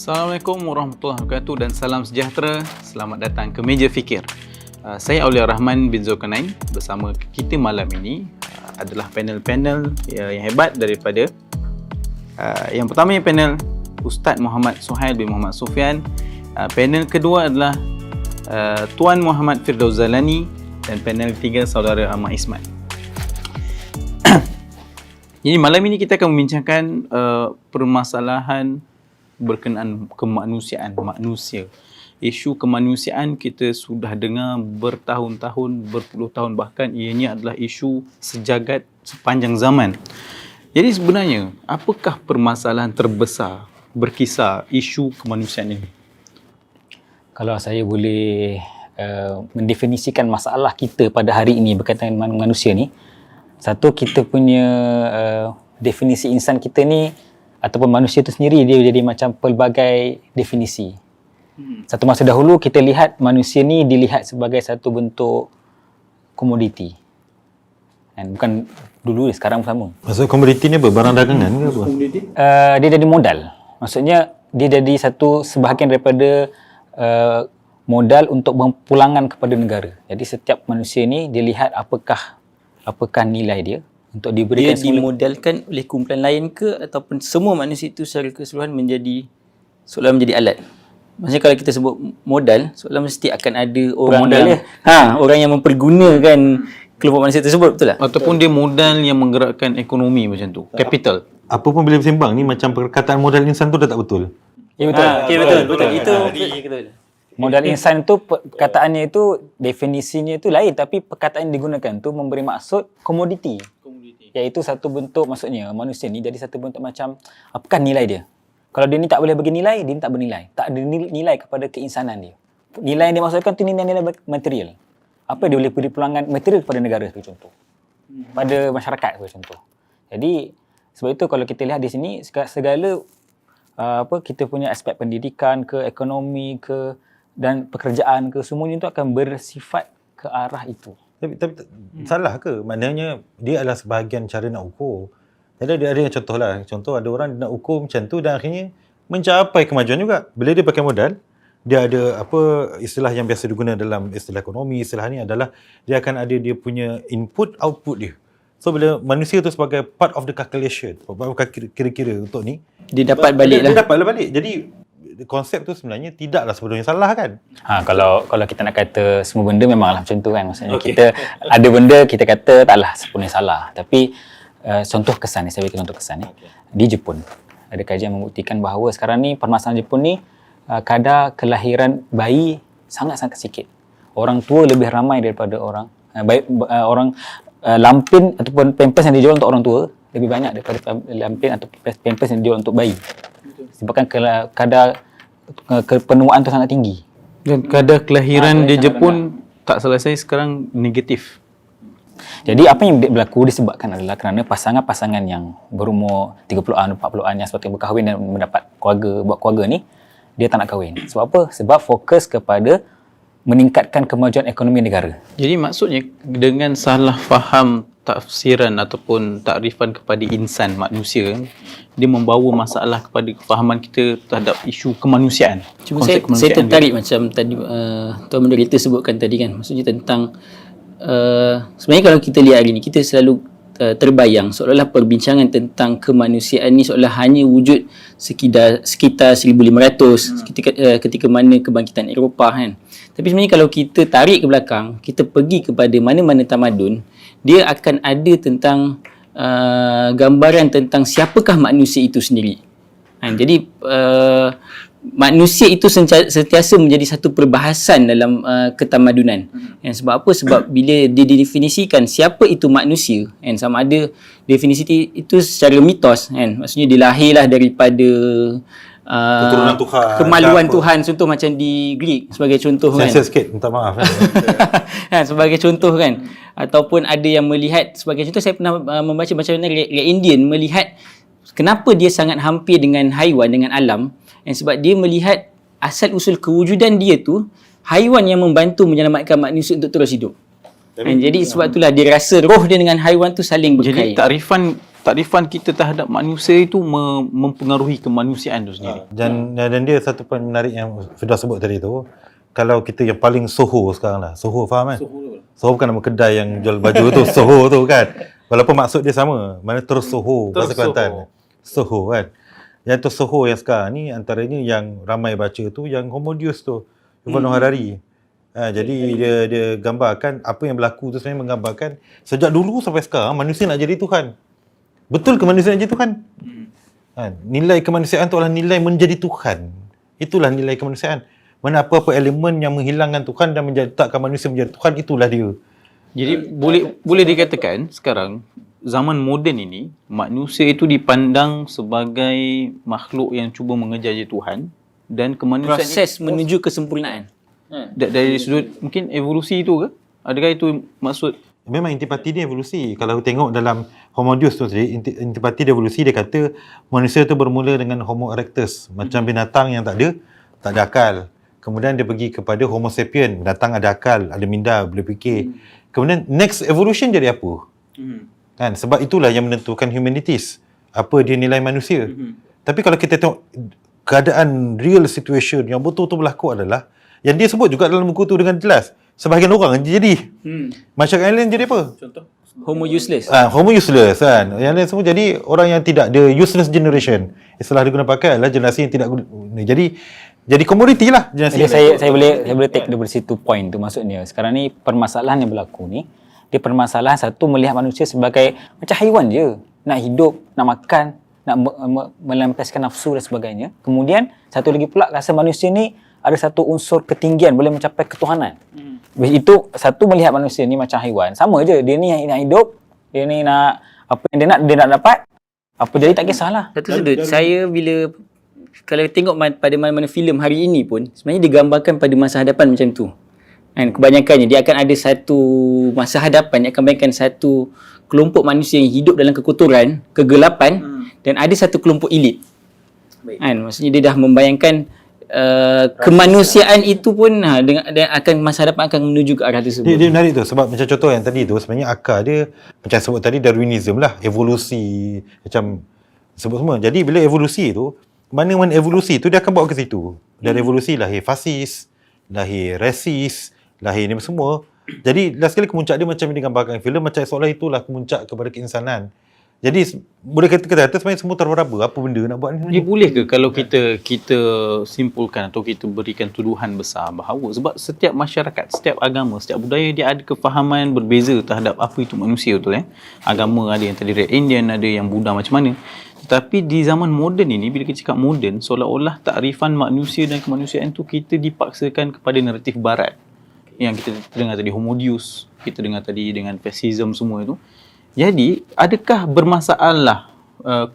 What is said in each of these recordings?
Assalamualaikum warahmatullahi wabarakatuh dan salam sejahtera. Selamat datang ke Meja Fikir. Saya Aulia Rahman bin Zulkarnain. Bersama kita malam ini adalah panel-panel yang hebat daripada yang pertama panel Ustaz Muhammad Suhail bin Muhammad Sufian. Panel kedua adalah Tuan Muhammad Firdaus Zalani dan panel ketiga Saudara Ahmad Ismail. Jadi malam ini kita akan membincangkan permasalahan berkenaan kemanusiaan, manusia. Isu kemanusiaan kita sudah dengar bertahun-tahun, berpuluh tahun, bahkan ianya adalah isu sejagat sepanjang zaman. Jadi sebenarnya, apakah permasalahan terbesar berkisar isu kemanusiaan ini? Kalau saya boleh mendefinisikan masalah kita pada hari ini berkaitan dengan manusia ni, satu, kita punya definisi insan kita ni ataupun manusia itu sendiri dia jadi macam pelbagai definisi. Satu masa dahulu kita lihat manusia ni dilihat sebagai satu bentuk komoditi. Dan bukan dulu, sekarang sama. Maksud komoditi ni apa? Barang dagangan ke apa? Dia jadi modal. Maksudnya dia jadi satu sebahagian daripada modal untuk pulangan kepada negara. Jadi setiap manusia ni dilihat apakah nilai dia untuk diberikan. Dia dimodalkan oleh kumpulan lain ke ataupun semua manusia itu secara keseluruhan seolah menjadi alat? Maksudnya kalau kita sebut modal, seolah mesti akan ada orang orang yang mempergunakan kelompok manusia tersebut, betul tak? Ataupun dia modal yang menggerakkan ekonomi macam tu, capital. Apa pun bila bersembang ni macam perkataan modal insan tu dah tak betul. Ya, betul. Betul. Itu betul. Modal insan tu perkataannya itu, definisinya itu lain, tapi perkataan yang digunakan tu memberi maksud komoditi. Iaitu satu bentuk, maksudnya manusia ni jadi satu bentuk macam apakah nilai dia. Kalau dia ni tak boleh bagi nilai, dia ni tak bernilai. Tak ada nilai kepada keinsanan dia. Nilai yang dimaksudkan tu nilai-nilai material. Apa dia boleh beri pulangan material kepada negara sebagai contoh. Pada masyarakat sebagai contoh. Jadi sebab itu kalau kita lihat di sini segala kita punya aspek pendidikan ke, ekonomi ke, dan pekerjaan ke, semuanya itu akan bersifat ke arah itu. Tapi salah ke? Maknanya dia adalah sebahagian cara nak ukur. Jadi ada yang contoh lah. Contoh ada orang nak ukur macam tu dan akhirnya mencapai kemajuan juga. Bila dia pakai modal, dia ada istilah yang biasa digunakan dalam istilah ekonomi, istilah ni adalah dia akan ada dia punya input, output dia. So bila manusia tu sebagai part of the calculation, kira-kira untuk ni, Dia dapat balik lah. Dia dapat balik. Jadi konsep tu sebenarnya tidaklah sebenarnya salah kan? Kalau kita nak kata semua benda memanglah macam tu kan. Maksudnya kita ada benda kita kata taklah sepenuhnya salah. Tapi contoh kesan ni, saya berikan contoh kesan ni. Di Jepun ada kajian membuktikan bahawa sekarang ni permasalahan Jepun ni kadar kelahiran bayi sangat-sangat sikit. Orang tua lebih ramai daripada orang lampin ataupun pampers yang dijual untuk orang tua lebih banyak daripada lampin atau pampers yang dijual untuk bayi. Sebabkan kadar kepenuaan tu sangat tinggi. Dan kadar kelahiran di Jepun tak salah saya sekarang negatif. Jadi apa yang berlaku disebabkan adalah kerana pasangan-pasangan yang berumur 30-an, 40-an yang sepatutnya berkahwin dan mendapat buat keluarga ni, dia tak nak kahwin. Sebab apa? Sebab fokus kepada meningkatkan kemajuan ekonomi negara. Jadi maksudnya dengan salah faham tafsiran ataupun takrifan kepada insan, manusia, dia membawa masalah kepada kefahaman kita terhadap isu kemanusiaan. Cuma saya tertarik macam tadi Tuan Moderator sebutkan tadi kan. Maksudnya tentang sebenarnya kalau kita lihat hari ni, kita selalu terbayang seolah-olah perbincangan tentang kemanusiaan ni seolah hanya wujud sekitar 1500 ketika mana kebangkitan Eropah kan. Tapi sebenarnya kalau kita tarik ke belakang, kita pergi kepada mana-mana tamadun, dia akan ada tentang gambaran tentang siapakah manusia itu sendiri. Jadi manusia itu sentiasa menjadi satu perbahasan dalam ketamadunan. Sebab apa? Sebab bila dia didefinisikan siapa itu manusia, sama ada definisi itu secara mitos, maksudnya dia lahirlah daripada keturunan Tuhan, kemaluan Tuhan, contoh macam di Greek sebagai contoh kan. Saya sikit, minta maaf sebagai contoh kan. Ataupun ada yang melihat sebagai contoh, saya pernah membaca macam mana rakyat Indian melihat kenapa dia sangat hampir dengan haiwan, dengan alam. Sebab dia melihat asal usul kewujudan dia tu haiwan yang membantu menyelamatkan manusia untuk terus hidup. Jadi sebab itulah dia rasa roh dia dengan haiwan tu saling berkait. Jadi takrifan takrifan kita terhadap manusia itu mempengaruhi kemanusiaan tu sendiri. Dan dia satu poin menarik yang Firdaus sebut tadi tu, kalau kita yang paling Soho sekarang lah, Soho faham kan? Soho bukan nama kedai yang jual baju tu, Soho tu kan. Walaupun maksud dia sama, mana terus Soho, bahasa Kelantan. Soho kan. Yang tu Soho yang sekarang ni antaranya yang ramai baca tu yang Homo Deus tu, Yuval Noah Harari. Jadi dia gambarkan apa yang berlaku tu sebenarnya menggambarkan sejak dulu sampai sekarang manusia nak jadi Tuhan. Betul ke manusia nak jadi Tuhan? Nilai kemanusiaan tu adalah nilai menjadi Tuhan. Itulah nilai kemanusiaan. Mana apa-apa elemen yang menghilangkan Tuhan dan menjadikan manusia menjadi Tuhan, itulah dia. Jadi boleh dikatakan sekarang zaman moden ini manusia itu dipandang sebagai makhluk yang cuba mengejar Tuhan dan kemanusiaan Proses menuju kesempurnaan. dari sudut mungkin evolusi itu ke? Adakah itu maksud? Memang intipati dia evolusi. Kalau tengok dalam Homo Deus tu tadi, intipati dia evolusi, dia kata manusia tu bermula dengan Homo erectus, macam binatang yang tak ada akal. Kemudian dia pergi kepada Homo sapien, binatang ada akal, ada minda, boleh fikir. Kemudian next evolution jadi apa? Kan, sebab itulah yang menentukan humanities. Apa dia nilai manusia. Tapi kalau kita tengok keadaan real situation yang betul-betul berlaku adalah yang dia sebut juga dalam buku tu dengan jelas. Sebahagian orang jadi. Masyarakat lain jadi apa? Contoh? Homo useless. Homo useless kan. Yang lain semua jadi orang yang tidak ada useless generation. Istilah digunakan pakai adalah generasi yang tidak guna. Jadi komoditi lah generasi. Jadi saya boleh take dari situ point tu, maksudnya sekarang ni permasalahan yang berlaku ni, dia permasalahan satu melihat manusia sebagai macam haiwan je, nak hidup, nak makan, nak melampiaskan nafsu dan sebagainya. Kemudian satu lagi pula rasa manusia ni ada satu unsur ketinggian, boleh mencapai ketuhanan. Itu satu melihat manusia ni macam haiwan. Sama je, dia ni yang nak hidup, dia ni nak apa yang dia nak dapat. Apa jadi tak kisahlah. Satu sudut, saya bila kalau tengok pada mana-mana filem hari ini pun sebenarnya digambarkan pada masa hadapan macam tu. Kan, kebanyakannya dia akan ada satu masa hadapan yang akan bayangkan satu kelompok manusia yang hidup dalam kekotoran, kegelapan dan ada satu kelompok elit. Kan, maksudnya dia dah membayangkan kemanusiaan itu pun dan akan masa hadapan akan menuju ke arah tersebut. Dia menarik tu sebab macam contoh yang tadi tu sebenarnya akar dia macam sebut tadi Darwinism lah, evolusi macam sebut semua. Jadi bila evolusi tu, mana-mana evolusi tu dia akan bawa ke situ. Dari evolusi lahir fasis, lahir resis, lahir ni semua. Jadi last sekali kemuncak dia macam digambarkan filem, macam seolah itulah kemuncak kepada keinsanan. Jadi boleh kata sebenarnya semua teraba-raba apa benda nak buat ni. Dia boleh ke kalau kita simpulkan atau kita berikan tuduhan besar bahawa sebab setiap masyarakat, setiap agama, setiap budaya dia ada kefahaman berbeza terhadap apa itu manusia, betul Agama ada yang terdiri Indian, ada yang Buddha macam mana. Tetapi di zaman moden ini, bila kita cakap moden, seolah-olah takrifan manusia dan kemanusiaan tu kita dipaksakan kepada naratif barat. Yang kita dengar tadi Homo Deus, kita dengar tadi dengan fascism semua itu. Jadi, adakah bermasalah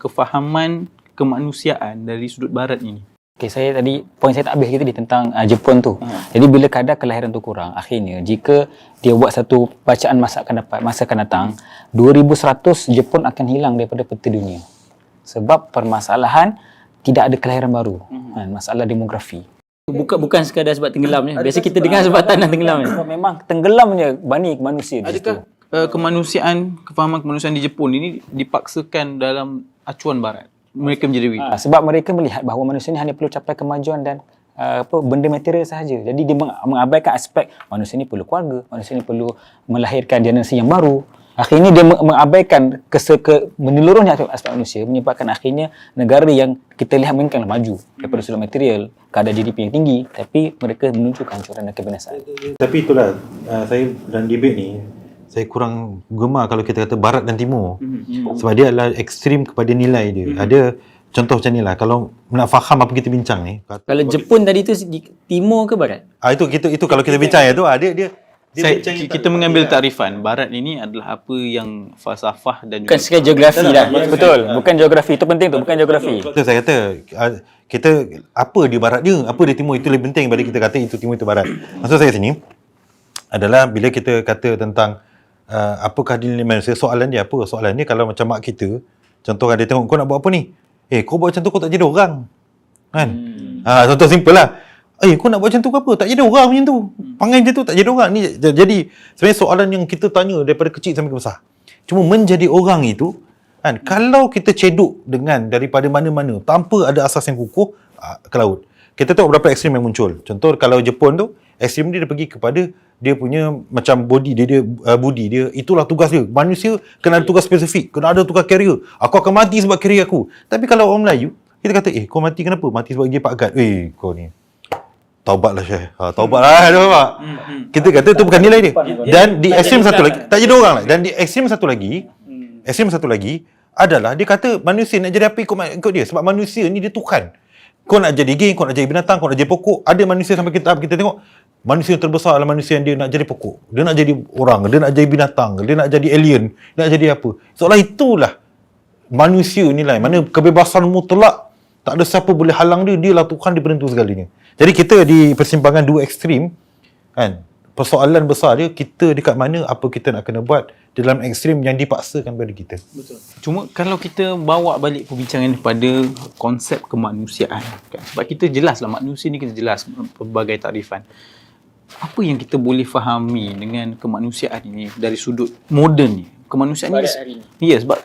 kefahaman kemanusiaan dari sudut barat ini? Okey, poin saya tak habis tadi tentang Jepun tu. Jadi bila kadar kelahiran tu kurang, akhirnya jika dia buat satu bacaan masa akan datang, 2100 Jepun akan hilang daripada peta dunia. Sebab permasalahan tidak ada kelahiran baru. Masalah demografi. Bukan sekadar sebab tenggelamnya. Biasa kita dengar sebab tanah tenggelam. Memang tenggelamnya bani manusia. Adakah kefahaman kemanusiaan di Jepun ini dipaksakan dalam acuan barat? Mereka menjadi begitu. Sebab mereka melihat bahawa manusia ni hanya perlu capai kemajuan dan benda material sahaja. Jadi dia mengabaikan aspek manusia ni perlu keluarga, manusia ni perlu melahirkan generasi yang baru. Akhirnya dia mengabaikan menyeluruhnya aspek manusia, menyebabkan akhirnya negara yang kita lihat mungkinlah maju daripada sudut material, kadar GDP yang tinggi, tapi mereka menuju kehancuran dan kebinasaan. Tapi itulah saya dalam debate ni saya kurang gemar kalau kita kata barat dan timur. Sebab dia adalah ekstrim kepada nilai dia. Ada contoh macam ni lah, kalau nak faham apa kita bincang ni. Kalau Jepun tadi tu di timur ke barat? Itu kalau kita bincang tu dia kita mengambil takrifan barat ini adalah apa yang falsafah dan bukan sekadar geografi lah. Betul, bukan geografi. Itu penting tu, bukan geografi. Betul, saya kata kita apa di barat dia, apa di timur, itu lebih penting daripada kita kata itu timur itu barat. Maksud saya sini adalah bila kita kata tentang apakah nilai manusia, soalan dia apa? Soalan dia kalau macam mak kita, contoh dia tengok kau nak buat apa ni? Kau buat macam tu kau tak jadi orang. Kan? Contoh simple lah. Kau nak buat macam tu ke apa? Tak jadi orang macam tu. Panggil macam tu tak jadi orang. Ni jadi sebenarnya soalan yang kita tanya daripada kecil sampai ke besar. Cuma menjadi orang itu Kan? Kalau kita ceduk dengan daripada mana-mana tanpa ada asas yang kukuh ke laut. Kita tengok berapa ekstrim yang muncul. Contoh kalau Jepun tu, ekstrim dia pergi kepada dia punya macam body dia, budi dia, itulah tugas dia. Manusia kena ada tugas spesifik, kena ada tugas carrier. Aku akan mati sebab carrier aku. Tapi kalau orang Melayu, kita kata, kau mati kenapa? Mati sebab dia Pak Gad. Kau ni taubatlah Syekh. Taubatlah, nampak? Kita kata tu bukan nilai dia. Dan di ekstrim satu lagi, tak jadi orang lah. Dan di ekstrim satu lagi adalah dia kata manusia nak jadi apa ikut dia. Sebab manusia ni dia Tuhan. Kau nak jadi geng, kau nak jadi binatang, kau nak jadi pokok. Ada manusia sampai kita tengok, manusia yang terbesar adalah manusia yang dia nak jadi pokok. Dia nak jadi orang, dia nak jadi binatang, dia nak jadi alien, dia nak jadi apa. Seolah itulah manusia nilai. Mana kebebasan mutlak, tak ada siapa boleh halang dia, dialah Tuhan, dia penentu segalanya. Jadi kita di persimpangan dua ekstrim, kan? Persoalan besar dia, kita dekat mana, apa kita nak kena buat dalam ekstrim yang dipaksakan pada kita. Betul. Cuma kalau kita bawa balik perbincangan pada konsep kemanusiaan, kan? Sebab kita jelaslah manusia ni, kita jelas pelbagai takrifan. Apa yang kita boleh fahami dengan kemanusiaan ini dari sudut moden ni? Kemanusiaan ni, ya, sebab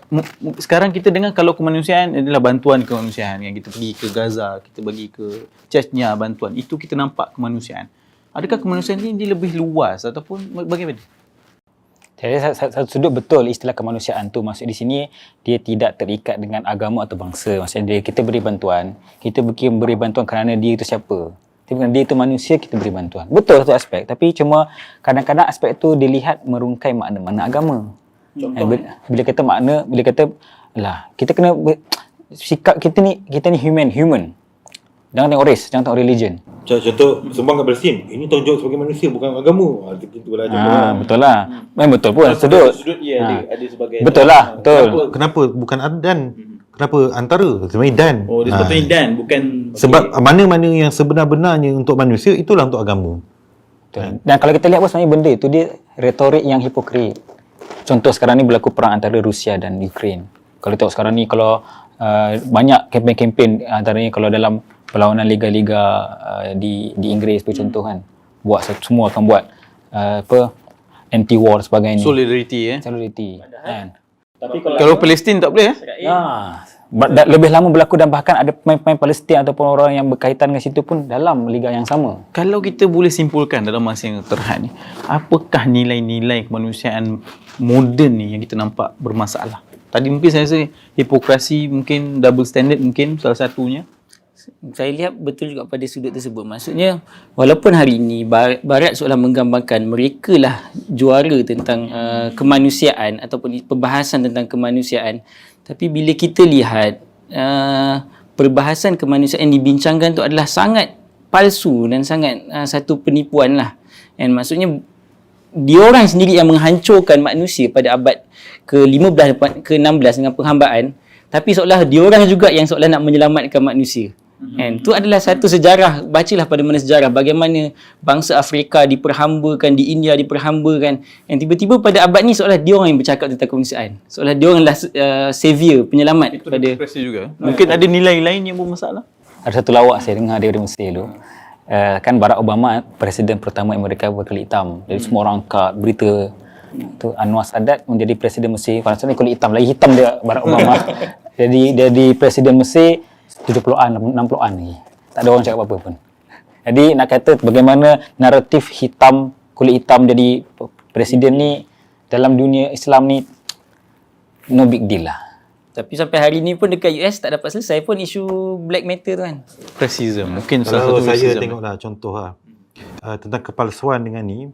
sekarang kita dengar kalau kemanusiaan adalah bantuan kemanusiaan, yang kita pergi ke Gaza, kita bagi ke Chechnya bantuan, itu kita nampak kemanusiaan. Adakah kemanusiaan ini dia lebih luas ataupun bagaimana? Jadi satu sudut betul istilah kemanusiaan tu, maksud di sini dia tidak terikat dengan agama atau bangsa. Maksudnya kita beri bantuan, kita beri bantuan kerana dia itu siapa. Kerana dia itu manusia, kita beri bantuan. Betul satu aspek, tapi cuma kadang-kadang aspek tu dilihat merungkai makna-makna agama. Bila kata lah, kita kena sikap kita ni human. Jangan tengok race, jangan tengok religion. Contoh sembang kat Palestin, ini tanggungjawab sebagai manusia, bukan agama. Itulah contoh. Betul lah. Betul pun sudut. Ada sebagai betul lah, betul. Kenapa bukan dan? Kenapa antara? Sebenarnya dan. Dia sepatutnya dan, bukan sebab mana-mana yang sebenar-benarnya untuk manusia, itulah untuk agama. Betul. Dan kalau kita lihat pun sebenarnya benda itu dia retorik yang hipokrit. Contoh sekarang ni berlaku perang antara Rusia dan Ukraine. Kalau tengok sekarang ni, kalau banyak kempen-kempen antaranya kalau dalam perlawanan liga-liga di Inggeris per contoh kan, semua akan buat anti-war sebagainya. Solidarity Kan. Tapi kalau Palestin tak boleh lebih lama berlaku, dan bahkan ada pemain-pemain Palestin ataupun orang yang berkaitan dengan situ pun dalam liga yang sama. Kalau kita boleh simpulkan dalam masa yang terhad ni, apakah nilai-nilai kemanusiaan moden ni yang kita nampak bermasalah? Tadi mungkin saya rasa hipokrasi, mungkin double standard, mungkin salah satunya. Saya lihat betul juga pada sudut tersebut. Maksudnya, walaupun hari ini Barat seolah menggambarkan mereka lah juara tentang kemanusiaan ataupun perbahasan tentang kemanusiaan, tapi bila kita lihat perbahasan kemanusiaan yang dibincangkan tu adalah sangat palsu dan sangat satu penipuan lah. And maksudnya, diorang sendiri yang menghancurkan manusia pada abad ke-15 ke-16 dengan penghambaan, tapi seolah diorang juga yang seolah nak menyelamatkan manusia. And itu adalah satu sejarah. Bacalah pada mana sejarah bagaimana bangsa Afrika diperhambakan, di India diperhambakan, and tiba-tiba pada abad ni seolah dia orang yang bercakap tentang kemanusiaan, seolah dia orang lah savior, penyelamat. Itu pada juga. Mungkin ada nilai lain yang bermasalah. Ada satu lawak saya dengar daripada Mesir dulu. Kan Barack Obama presiden pertama Amerika berkulit hitam. Jadi semua orang angkat berita tu Anwar Sadat menjadi presiden Mesir. Kalau ni kulit hitam, lagi hitam dia Barack Obama. Jadi presiden Mesir 70-an, 60-an lagi. Tak ada orang cakap apa-apa pun. Jadi nak kata bagaimana naratif kulit hitam jadi presiden ni dalam dunia Islam ni no big deal lah. Tapi sampai hari ni pun dekat US tak dapat selesai pun isu black matter tu kan. Racism. Mungkin salah Kalau satu saya racism. tengoklah contoh tentang kepalsuan dengan ni,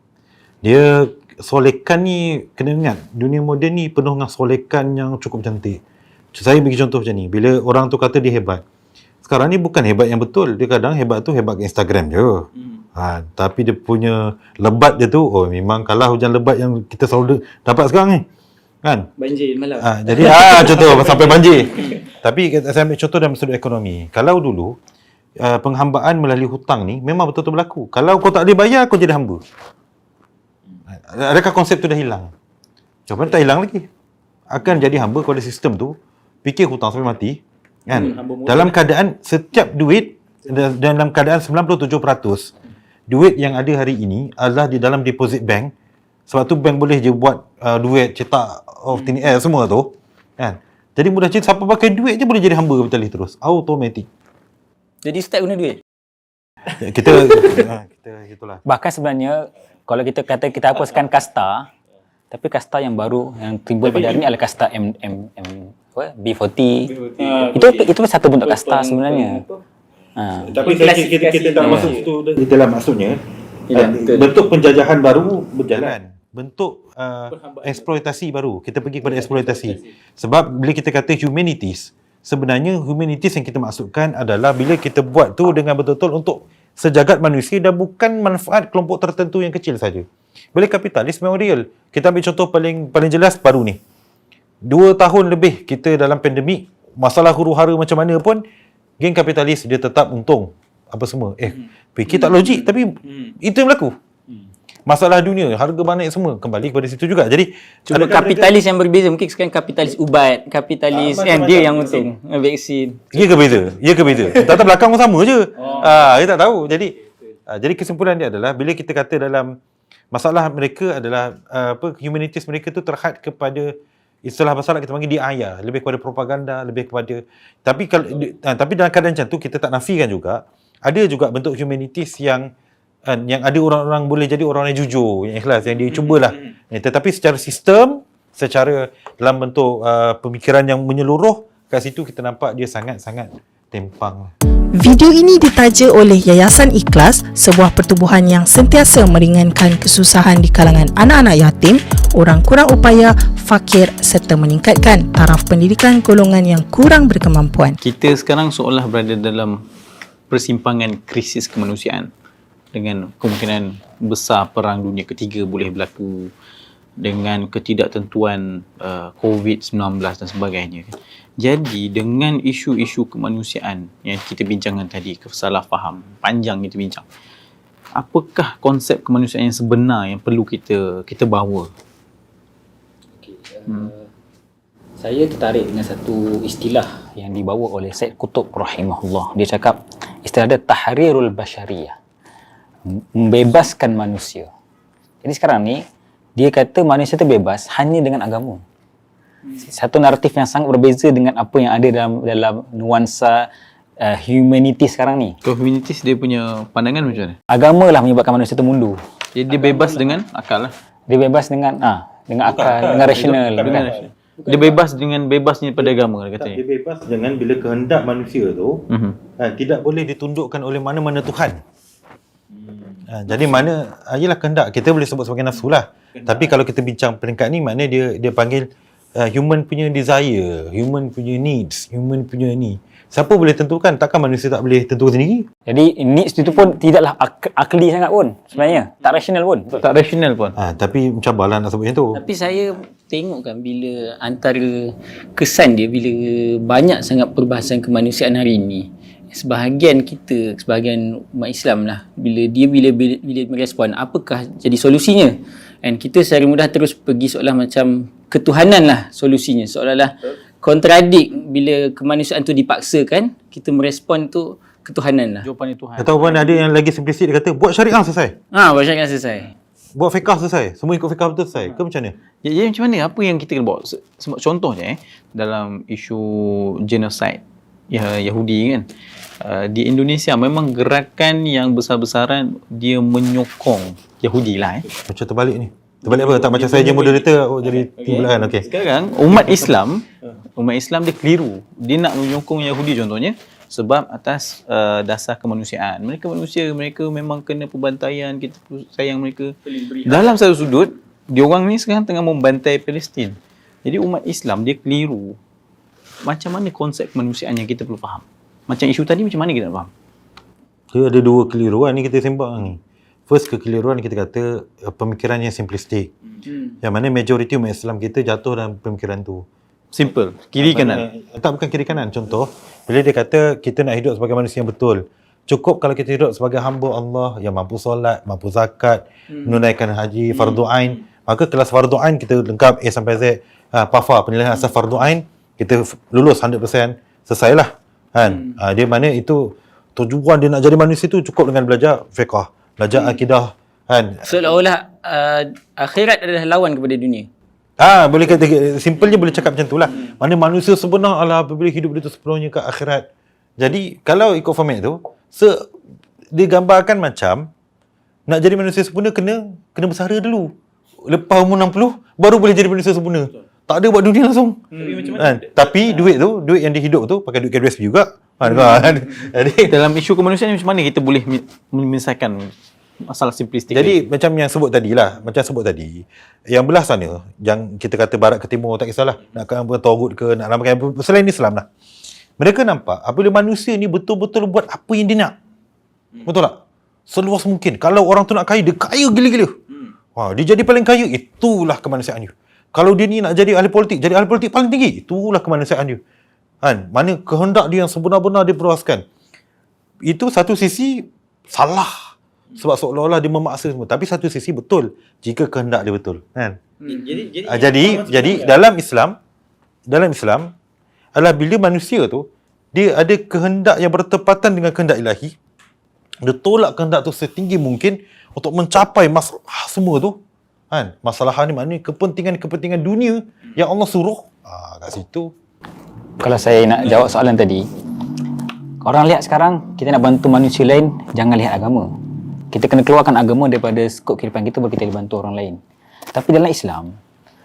dia solekan ni, kena ingat dunia moden ni penuh dengan solekan yang cukup cantik. Saya bagi contoh macam ni, bila orang tu kata dia hebat, sekarang ni bukan hebat yang betul, dia kadang hebat tu hebat ke Instagram je. Tapi dia punya lebat dia tu, memang kalah hujan lebat yang kita selalu dapat sekarang ni. Kan? Banjir malam. Jadi contoh sampai banjir. Tapi saya ambil contoh dalam sudut ekonomi. Kalau dulu penghambaan melalui hutang ni memang betul-betul berlaku. Kalau kau tak boleh bayar, kau jadi hamba. Adakah konsep tu dah hilang? Jawapan tak hilang lagi. Akan jadi hamba kalau ada sistem tu, fikir hutang sampai mati. Kan? Dalam keadaan setiap duit, dalam keadaan 97% duit yang ada hari ini adalah di dalam deposit bank. Sebab tu bank boleh je buat duit cetak of thin air semua tu, kan. Jadi mudah cerita, siapa pakai duit je boleh jadi hamba kapitalis terus. Automatik. Jadi start guna duit. Kita itulah. Bahkan sebenarnya kalau kita kata kita hapuskan kasta, tapi kasta yang baru yang timbul pada hari ini adalah kasta B40. Itu satu bentuk kasta sebenarnya. Tapi kita tak masuk situ. Itulah maksudnya. Bentuk penjajahan baru berjalan. Bentuk eksploitasi baru. Kita pergi kepada eksploitasi. Sebab bila kita kata humanities, sebenarnya humanities yang kita maksudkan adalah bila kita buat tu dengan betul-betul untuk sejagat manusia dan bukan manfaat kelompok tertentu yang kecil saja. Bila kapitalis memang real. Kita ambil contoh paling jelas baru ni. 2 tahun lebih kita dalam pandemik, masalah huru-hara macam mana pun, geng kapitalis dia tetap untung. Apa semua. Fikir tak logik tapi itu yang berlaku. Masalah dunia, harga naik semua kembali kepada situ juga. Jadi cuma kapitalis yang berbeza, mungkin sekarang kapitalis ubat, kapitalis dia yang untung, vaksin. Ya ke beza? Tak belakang pun sama je. Kita tak tahu. Jadi kesimpulan dia adalah bila kita kata dalam masalah mereka adalah humanities mereka tu terhad kepada istilah bahasa kita panggil diaya, lebih kepada propaganda, lebih kepada tapi dalam keadaan macam tu kita tak nafikan juga ada juga bentuk humanities yang ada orang-orang boleh jadi orang yang jujur, yang ikhlas, yang dia cubalah. Tetapi secara sistem, secara dalam bentuk pemikiran yang menyeluruh, kat situ kita nampak dia sangat-sangat tempang. Video ini ditaja oleh Yayasan Ikhlas, sebuah pertubuhan yang sentiasa meringankan kesusahan di kalangan anak-anak yatim, orang kurang upaya, fakir serta meningkatkan taraf pendidikan golongan yang kurang berkemampuan. Kita sekarang seolah berada dalam persimpangan krisis kemanusiaan. Dengan kemungkinan besar perang dunia ketiga boleh berlaku, dengan ketidaktentuan COVID-19 dan sebagainya. Jadi dengan isu-isu kemanusiaan yang kita bincangkan tadi, kesalahfaham, panjang kita bincang. Apakah konsep kemanusiaan yang sebenar yang perlu kita bawa? Saya tertarik dengan satu istilah yang dibawa oleh Said Qutb rahimahullah. Dia cakap istilah dia tahrirul basyariyah. Membebaskan manusia. Jadi sekarang ni dia kata manusia tu bebas hanya dengan agama. Satu naratif yang sangat berbeza dengan apa yang ada dalam nuansa humanity sekarang ni. Kalau humanities dia punya pandangan macam mana? Agama lah menyebabkan manusia tu mundur. Jadi dia bebas dengan akal lah. Dia bebas dengan akal, dengan rasional. Dia bebas dengan bebasnya pada agama katanya. Dia bebas dengan bila kehendak manusia tu tidak boleh ditundukkan oleh mana-mana Tuhan. Jadi mana ialah kehendak, kita boleh sebut sebagai nafsu lah. Tapi kalau kita bincang peringkat ni, maknanya dia panggil human punya desire, human punya needs, human punya ni. Siapa boleh tentukan? Takkan manusia tak boleh tentukan sendiri? Jadi needs itu pun tidaklah akli sangat pun sebenarnya. Tak rasional pun. Tak rasional pun. Tapi mencabarlah nak sebut macam tu. Tapi saya tengok kan bila antara kesan dia bila banyak sangat perbahasan kemanusiaan hari ini, sebahagian umat Islam lah, bila merespon apakah jadi solusinya, dan kita secara mudah terus pergi seolah macam ketuhanan lah solusinya, seolah-olah kontradik bila kemanusiaan tu dipaksakan, kita merespon tu ketuhanan lah. Jawapan Tuhan. Ataupun ada yang lagi simplistik, dia kata buat syariah selesai, buat syariah selesai, buat fiqh selesai, semua ikut fiqh betul selesai. Ke macam mana? Jadi macam mana? Apa yang kita kena bawa? Contohnya dalam isu genocide Yahudi kan, di Indonesia memang gerakan yang besar-besaran dia menyokong Yahudi lah. Macam terbalik ni. Terbalik apa? Tak macam saya je moderator, jadi tim belahan. Okey. Sekarang umat Islam dia keliru. Dia nak menyokong Yahudi contohnya sebab atas dasar kemanusiaan. Mereka manusia, mereka memang kena pembantaian, kita sayang mereka. Dalam satu sudut, diorang ni sekarang tengah membantai Palestin. Jadi umat Islam dia keliru. Macam mana konsep kemanusiaan yang kita perlu faham? Macam isu tadi, macam mana kita nak faham? Dia ada dua keliruan ni kita sembang ni. First, kekeliruan kita kata pemikiran yang simplistik. Yang mana majoriti umat Islam kita jatuh dalam pemikiran tu. Simple, kiri kanan. Tak, bukan kiri kanan. Contoh, bila dia kata kita nak hidup sebagai manusia yang betul, cukup kalau kita hidup sebagai hamba Allah yang mampu solat, mampu zakat, menunaikan haji, fardu ain, maka kelas fardu ain kita lengkap A sampai Z. PAFA, penilaian asas fardu ain, kita lulus 100%, selesailah kan. Dia mana itu tujuan dia nak jadi manusia tu cukup dengan belajar fiqh, belajar akidah kan. Seolah-olah akhirat adalah lawan kepada dunia. Boleh kata simpelnya boleh cakap macam tu lah. Mana manusia sebenar Allah apabila hidup dia tu sepenuhnya ke akhirat. Jadi kalau ikut format tu, dia gambarkan macam nak jadi manusia sempurna kena bersara dulu. Lepas umur 60 baru boleh jadi manusia sempurna. Tak ada buat dunia langsung. Tapi duit yang dihidup tu pakai duit KWSP juga. Jadi Dalam isu kemanusiaan macam mana kita boleh menyelesaikan masalah simplistik? Jadi macam yang sebut tadi lah, yang belah sana, yang kita kata barat ke timur tak kisahlah, nak apa Tauhid ke, nak namakan apa, selain Islam lah. Mereka nampak apabila manusia ni betul-betul buat apa yang dia nak. Betul tak? Seluas mungkin. Kalau orang tu nak kaya, dia kaya gila-gila. Dia jadi paling kaya, itulah kemanusiaan dia. Kalau dia ni nak jadi ahli politik, jadi ahli politik paling tinggi, itulah kemanusiaan dia. Mana kehendak dia yang sebenar-benar dia perluaskan. Itu satu sisi salah. Sebab seolah-olah dia memaksa semua. Tapi satu sisi betul jika kehendak dia betul. Jadi dalam Islam adalah bila manusia tu dia ada kehendak yang bertepatan dengan kehendak ilahi. Dia tolak kehendak tu setinggi mungkin untuk mencapai masalah semua tu. Masalah ni maknanya kepentingan dunia yang Allah suruh. Kat situ. Kalau saya nak jawab soalan tadi, orang lihat sekarang kita nak bantu manusia lain, jangan lihat agama. Kita kena keluarkan agama daripada skop kehidupan kita baru kita boleh bantu orang lain. Tapi dalam Islam,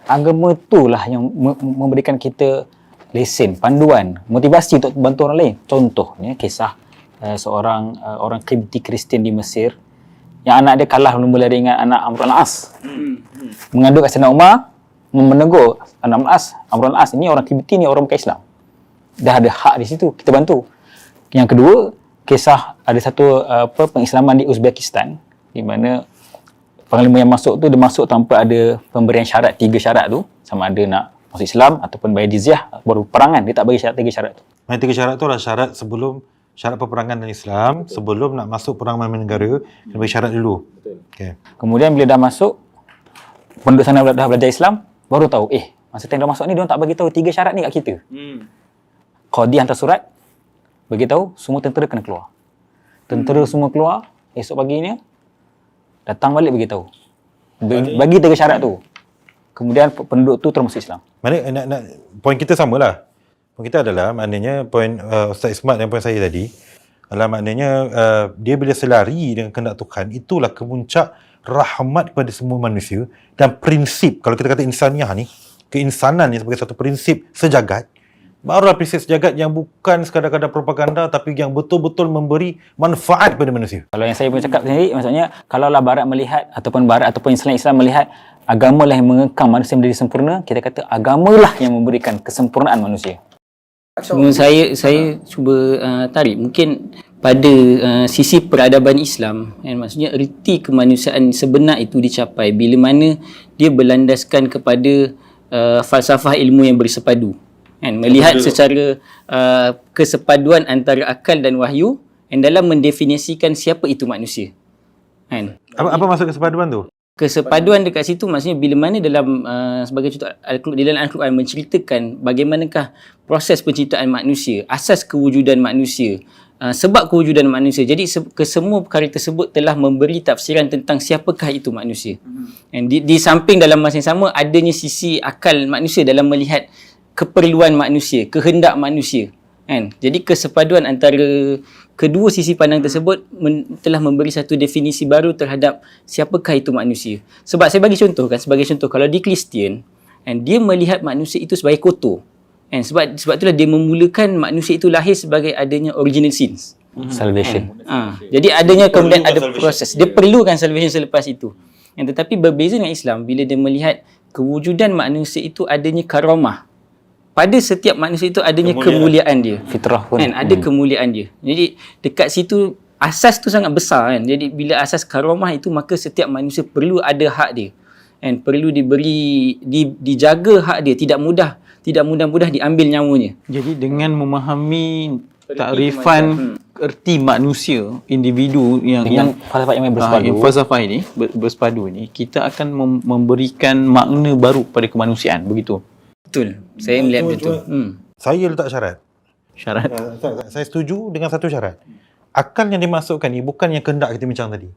agama itulah yang memberikan kita lesen, panduan, motivasi untuk bantu orang lain. Contohnya kisah seorang orang Kristian di Mesir yang anak dia kalah lomba lari dengan anak Amr al-As. Mengadu kat Sayyidina Umar, menegur anak Amr al-As, ini orang Kristian, ni orang bukan Islam. Dah ada hak di situ, kita bantu. Yang kedua, kisah ada satu pengislaman di Uzbekistan di mana panglima yang masuk tu dia masuk tanpa ada pemberian syarat, 3 syarat tu, sama ada nak masuk Islam ataupun bayar jizyah baru perangan. Dia tak bagi syarat 3 syarat tu. Yang 3 syarat tu adalah syarat peperangan dalam Islam, sebelum nak masuk perang mana negara, kena bagi syarat dulu. Okay. Kemudian bila dah masuk, penduduk sana dah belajar Islam, baru tahu, masa time dah masuk ni diorang tak bagi tahu 3 syarat ni kat kita. Qadi hantar surat, bagi tahu semua tentera kena keluar. Tentera semua keluar, esok paginya datang balik bagi tahu. Bagi 3 syarat tu. Kemudian penduduk tu termasuk Islam. Mana poin kita samalah. Poin kita adalah maknanya poin Ustaz Ismat dan poin saya tadi adalah maknanya dia bila selari dengan kehendak Tuhan, itulah kemuncak rahmat kepada semua manusia dan prinsip, kalau kita kata insaniah ni, keinsanan ni sebagai satu prinsip sejagat. Barulah prinsip sejagat yang bukan sekadar-kadar propaganda tapi yang betul-betul memberi manfaat kepada manusia. Kalau yang saya pun cakap sendiri, maksudnya kalaulah Barat melihat ataupun Islam melihat agamalah yang mengekang manusia menjadi sempurna, kita kata agamalah yang memberikan kesempurnaan manusia. Saya cuba tarik mungkin pada sisi peradaban Islam, maksudnya erti kemanusiaan sebenar itu dicapai bila mana dia berlandaskan kepada falsafah ilmu yang bersepadu. Melihat secara kesepaduan antara akal dan wahyu dalam mendefinisikan siapa itu manusia. Apa maksud kesepaduan tu? Kesepaduan dekat situ maksudnya bila mana dalam sebagai contoh di dalam Al-Quran menceritakan bagaimanakah proses penciptaan manusia, asas kewujudan manusia, sebab kewujudan manusia. Jadi kesemua perkara tersebut telah memberi tafsiran tentang siapakah itu manusia. Di samping dalam masa yang sama adanya sisi akal manusia dalam melihat keperluan manusia, kehendak manusia. Jadi kesepaduan antara kedua sisi pandang tersebut telah memberi satu definisi baru terhadap siapakah itu manusia. Sebab saya bagi contoh sebagai contoh, kalau di Kristian, dia melihat manusia itu sebagai kotor. Sebab itulah dia memulakan manusia itu lahir sebagai adanya original sins. Salvation. Jadi adanya kemudian ada proses. Dia perlukan salvation selepas itu. Tetapi berbeza dengan Islam bila dia melihat kewujudan manusia itu adanya karamah. Pada setiap manusia itu adanya kemuliaan dia. Fitrah pun. Ada kemuliaan dia. Jadi dekat situ asas tu sangat besar Jadi bila asas karamah itu, maka setiap manusia perlu ada hak dia. Perlu dijaga hak dia, tidak mudah-mudah diambil nyawanya. Jadi dengan memahami takrifan erti manusia, individu yang falsafah yang bersepadu, falsafah ini bersepadu ini, kita akan memberikan makna baru pada kemanusiaan, begitu. Betul. Saya melihat betul. Saya letak syarat. Saya setuju dengan satu syarat. Akal yang dimasukkan ni bukan yang kehendak kita bincang tadi.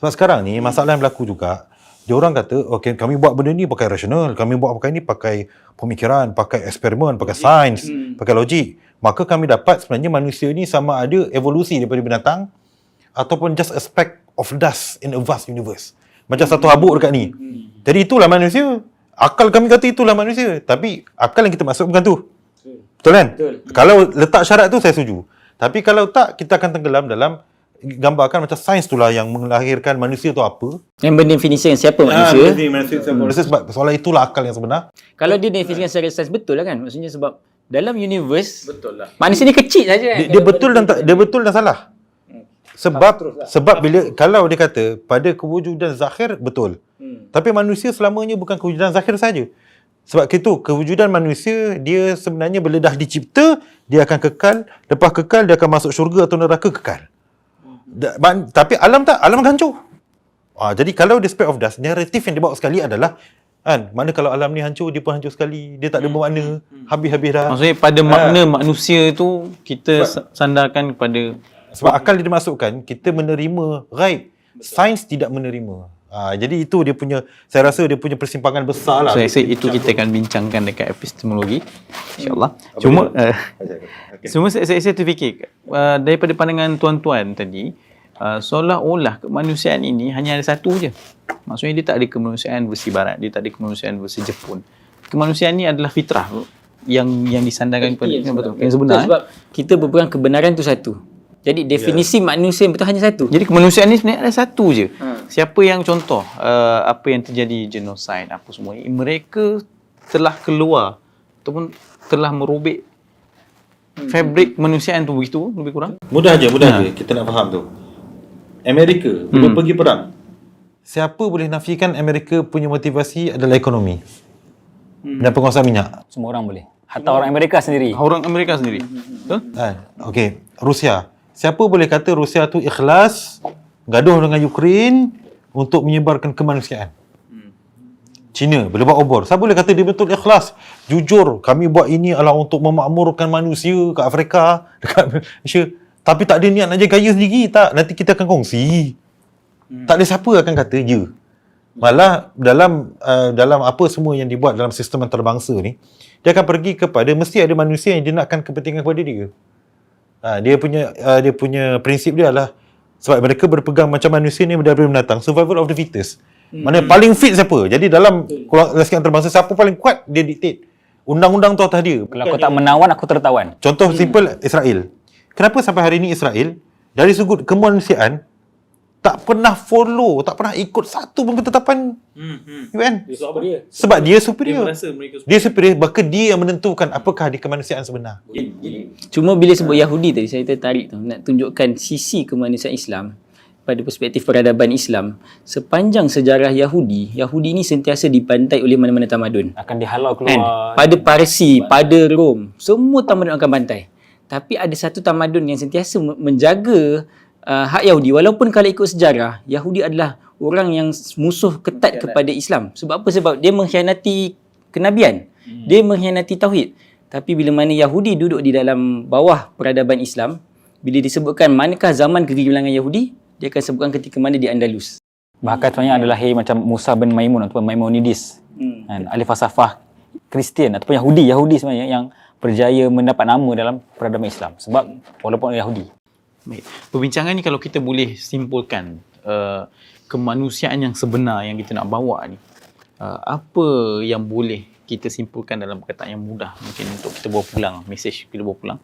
Sebab sekarang ni masalah yang berlaku juga, Dia orang kata, okay, kami buat benda ni pakai rasional, kami buat pakai ni pakai pemikiran, pakai eksperimen, pakai sains, pakai logik. Maka kami dapat sebenarnya manusia ni sama ada evolusi daripada binatang ataupun just a speck of dust in a vast universe. Macam satu habuk dekat ni. Jadi itulah manusia. Akal kami kata itulah manusia. Tapi akal yang kita maksud bukan tu. Betul kan? Betul. Kalau letak syarat tu saya setuju. Tapi kalau tak, kita akan tenggelam dalam gambarkan macam sains itulah yang melahirkan manusia tu apa. Yang berdefinisikan siapa manusia. Manusia sebab soalan itulah akal yang sebenar. Kalau dia definisikan secara sains betul lah kan. Maksudnya sebab dalam universe betul lah. Manusia ni kecil saja kan. Dia betul dan salah. Sebab bila kalau dia kata pada kewujudan zahir betul. Tapi manusia selamanya bukan kewujudan zahir saja. Sebab itu kewujudan manusia dia sebenarnya bila dah dicipta dia akan kekal, lepas kekal dia akan masuk syurga atau neraka kekal. Tapi alam tak, alam akan hancur. Jadi kalau the speck of dust, naratif yang dibawa sekali adalah kan, mana kalau alam ni hancur dia pun hancur sekali, dia tak ada bermakna, habis-habis dah. Maksudnya pada makna manusia tu kita sandarkan kepada sebab akal dia dimasukkan, kita menerima ghaib. Sains tidak menerima. Jadi itu dia punya, saya rasa dia punya persimpangan besar lah. Saya rasa itu kita akan bincangkan dekat epistemologi, insyaAllah. Cuma, saya terfikir, daripada pandangan tuan-tuan tadi, seolah-olah kemanusiaan ini hanya ada satu je. Maksudnya dia tak ada kemanusiaan versi Barat, dia tak ada kemanusiaan versi Jepun. Kemanusiaan ni adalah fitrah yang disandarkan kepada yang sebenar. Sebab kita berpegang kebenaran tu satu. Jadi definisi manusia yang betul hanya satu. Jadi kemanusiaan ni sebenarnya ada satu je. Siapa yang contoh apa yang terjadi genosid apa semua ni, mereka telah keluar ataupun telah merobek fabrik kemanusiaan tu begitu lebih kurang. Mudah je kita nak faham tu. Amerika belum pergi perang. Siapa boleh nafikan Amerika punya motivasi adalah ekonomi dan penguasaan minyak? Semua orang boleh. Hatta orang Amerika sendiri. Orang Amerika sendiri. Betul? Okey, Rusia. Siapa boleh kata Rusia tu ikhlas gaduh dengan Ukraine untuk menyebarkan kemanusiaan? China boleh buat obor. Siapa boleh kata dia betul ikhlas? Jujur, kami buat ini adalah untuk memakmurkan manusia kat Afrika, dekat Malaysia. Tapi tak ada niat nak jadi kaya sendiri. Tak, nanti kita akan kongsi. Tak ada siapa akan kata ya. Malah dalam apa semua yang dibuat dalam sistem antarabangsa ni, dia akan pergi kepada mesti ada manusia yang dia nakkan kepentingan kepada dia. Dia punya prinsip dia adalah sebab mereka berpegang macam manusia ni daripada binatang, survival of the fittest. Mana paling fit siapa? Jadi dalam lasikan antarabangsa siapa paling kuat dia dictate. Undang-undang tu atas dia. Kalau aku tak menawan, aku tertawan. Contoh simple Israel. Kenapa sampai hari ini Israel dari sudut kemanusiaan tak pernah follow, tak pernah ikut satu pun ketetapan UN? Sebab dia superior. Dia superior, maka dia yang menentukan apakah di kemanusiaan sebenar. Cuma bila sebut Yahudi tadi, saya tertarik tu nak tunjukkan sisi kemanusiaan Islam pada perspektif peradaban Islam. Sepanjang sejarah Yahudi ni sentiasa dibantai oleh mana-mana tamadun. Akan dihalau keluar. Pada Parsi, pada Rom, semua tamadun akan bantai. Tapi ada satu tamadun yang sentiasa menjaga hak Yahudi. Walaupun kalau ikut sejarah, Yahudi adalah orang yang musuh ketat kepada Islam. Sebab apa? Sebab dia mengkhianati kenabian. Dia mengkhianati tauhid. Tapi bila mana Yahudi duduk di dalam bawah peradaban Islam, bila disebutkan manakah zaman kegemilangan Yahudi, dia akan sebutkan ketika mana di Andalus. Bahkan sebenarnya ada lahir macam Musa bin Maimun ataupun Maimonides. Ahli falsafah Kristian ataupun Yahudi sebenarnya yang berjaya mendapat nama dalam peradaban Islam. Sebab walaupun Yahudi. Baik. Perbincangan ni kalau kita boleh simpulkan kemanusiaan yang sebenar yang kita nak bawa ni, apa yang boleh kita simpulkan dalam perkataan yang mudah mungkin untuk kita bawa pulang, mesej kita bawa pulang?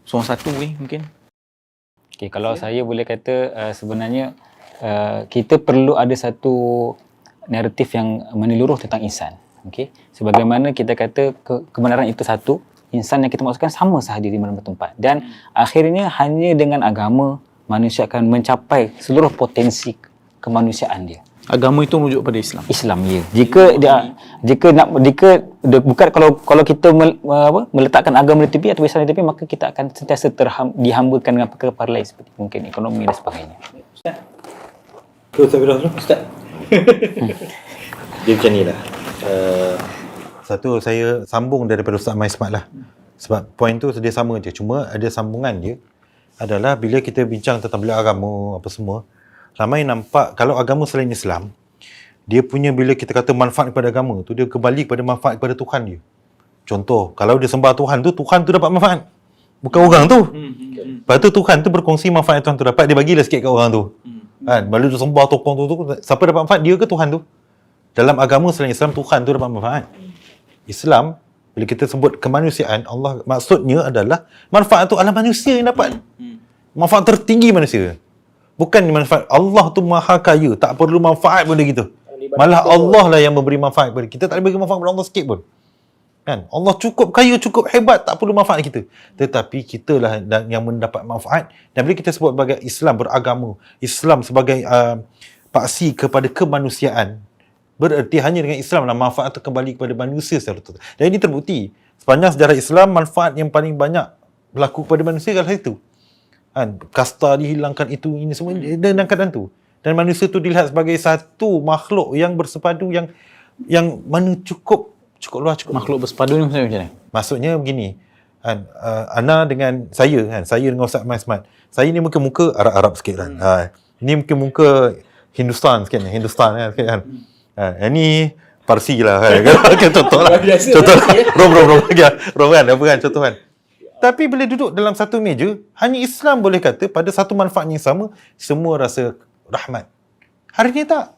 Seorang satu mungkin. Okay, kalau saya boleh kata sebenarnya kita perlu ada satu naratif yang menyeluruh tentang insan. Okay? Sebagaimana kita kata kebenaran itu satu, insan yang kita maksudkan sama sahaja di mana-mana tempat. Dan akhirnya hanya dengan agama manusia akan mencapai seluruh potensi kemanusiaan dia. Agama itu merujuk pada Islam. Islam ya. Jika bukan kalau kita meletakkan agama di tepi atau Islam di tepi, maka kita akan sentiasa dihambakan dengan perkara lain seperti mungkin ekonomi dan sebagainya. Ustaz. Dia macam ni lah. Satu saya sambung daripada Ustaz Maismat lah. Sebab poin tu dia sama je. Cuma ada sambungan dia adalah bila kita bincang tentang bela agama apa semua, ramai nampak kalau agama selain Islam, dia punya bila kita kata manfaat kepada agama tu, dia kembali kepada manfaat kepada Tuhan dia. Contoh, kalau dia sembah Tuhan tu dapat manfaat. Bukan orang tu. Lepas tu Tuhan tu berkongsi manfaat Tuhan tu dapat, dia bagilah sikit kat orang tu. Kan? Bila dia sembah tokoh tu, siapa dapat manfaat? Dia ke Tuhan tu? Dalam agama selain Islam, Tuhan tu dapat manfaat. Islam, bila kita sebut kemanusiaan, Allah maksudnya adalah manfaat tu adalah manusia yang dapat. Manfaat tertinggi manusia. Bukan manfaat Allah tu maha kaya, tak perlu manfaat benda gitu. Malah Allah lah yang memberi manfaat kepada kita. Tak boleh bagi manfaat kepada Allah sikit pun. Kan? Allah cukup kaya, cukup hebat, tak perlu manfaat kita. Tetapi kitalah yang mendapat manfaat. Dan bila kita sebut sebagai Islam beragama, Islam sebagai paksi kepada kemanusiaan, bererti hanya dengan Islam lah manfaat itu kembali kepada manusia secara total. Dan ini terbukti. Sepanjang sejarah Islam, manfaat yang paling banyak berlaku kepada manusia adalah itu. Kan? Kasta dihilangkan, itu, ini semua dalam keadaan tu. Dan manusia tu dilihat sebagai satu makhluk yang bersepadu, yang mana cukup luas, cukup. Makhluk bersepadu ni maksudnya macam mana? Maksudnya begini, kan, Ana dengan saya, kan, saya dengan Ustaz Maismat, saya ni muka Arab-Arab sikit kan. Ini muka Hindustan sikit, Hindustan kan. Ini Parsi lah kan. Contoh lah. Contoh. Rom kan, apa kan, contoh kan. Tapi bila duduk dalam satu meja, hanya Islam boleh kata pada satu manfaat yang sama, semua rasa rahmat. Hari ni tak.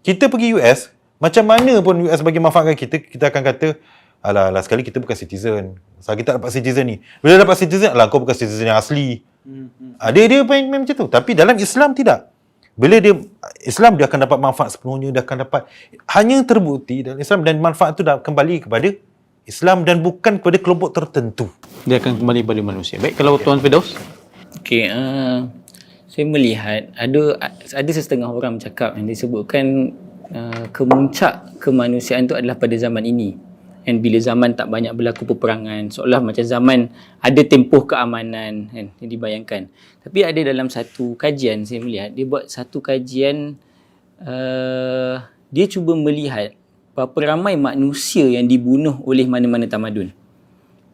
Kita pergi US, macam mana pun US bagi manfaat kita, kita akan kata, alah sekali kita bukan citizen. Sebab kita dapat citizen ni. Bila dapat citizen, alah kau bukan citizen yang asli. Dia main macam tu. Tapi dalam Islam tidak. Bila Islam dia akan dapat manfaat sepenuhnya, dia akan dapat, hanya terbukti dalam Islam, dan manfaat tu dah kembali kepada Islam dan bukan kepada kelompok tertentu. Dia akan kembali kepada manusia. Baik, kalau Tuan Firdaus? Okey, saya melihat ada setengah orang bercakap yang disebutkan kemuncak kemanusiaan itu adalah pada zaman ini. Dan bila zaman tak banyak berlaku peperangan, seolah macam zaman ada tempoh keamanan kan, yang dibayangkan. Tapi ada dalam satu kajian saya melihat, dia buat satu kajian, dia cuba melihat berapa ramai manusia yang dibunuh oleh mana-mana tamadun.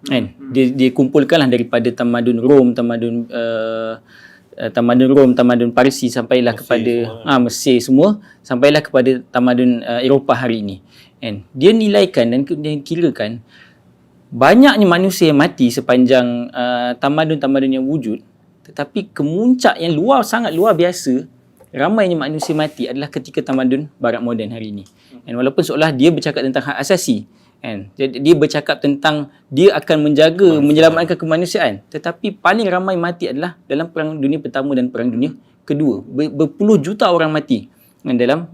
Kan? Dia kumpulkanlah daripada tamadun Rom, tamadun Parsi, sampailah kepada Mesir semua, sampailah kepada tamadun Eropah hari ini. And dia nilaikan dan kirakan banyaknya manusia yang mati sepanjang tamadun-tamadun yang wujud, tetapi kemuncak yang sangat luar biasa ramainya manusia mati adalah ketika tamadun barat moden hari ini. And walaupun seolah dia bercakap tentang hak asasi, kan, dia bercakap tentang dia akan menjaga, menyelamatkan kemanusiaan, tetapi paling ramai mati adalah dalam Perang Dunia Pertama dan Perang Dunia Kedua. Berpuluh juta orang mati dalam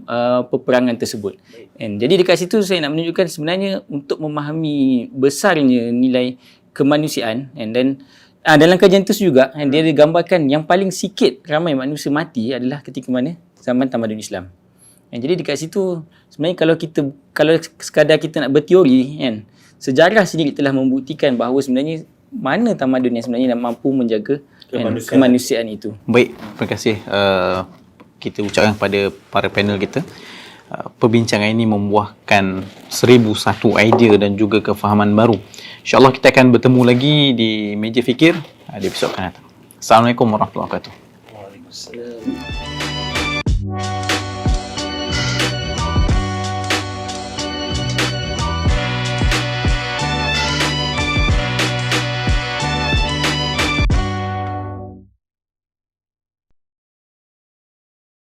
peperangan tersebut. And jadi dekat situ saya nak menunjukkan sebenarnya untuk memahami besarnya nilai kemanusiaan, and then dalam kajian itu juga dia digambarkan yang paling sikit ramai manusia mati adalah ketika mana? Zaman tamadun Islam. And jadi dekat situ sebenarnya kalau sekadar kita nak berteori, kan, sejarah sendiri telah membuktikan bahawa sebenarnya mana tamadun yang sebenarnya mampu menjaga kemanusiaan itu. Baik, terima kasih. Kita ucapkan kepada para panel kita. Perbincangan ini membuahkan 1001 idea dan juga kefahaman baru. InsyaAllah kita akan bertemu lagi di Meja Fikir di episod akan datang. Assalamualaikum warahmatullahi wabarakatuh. Waalaikumsalam.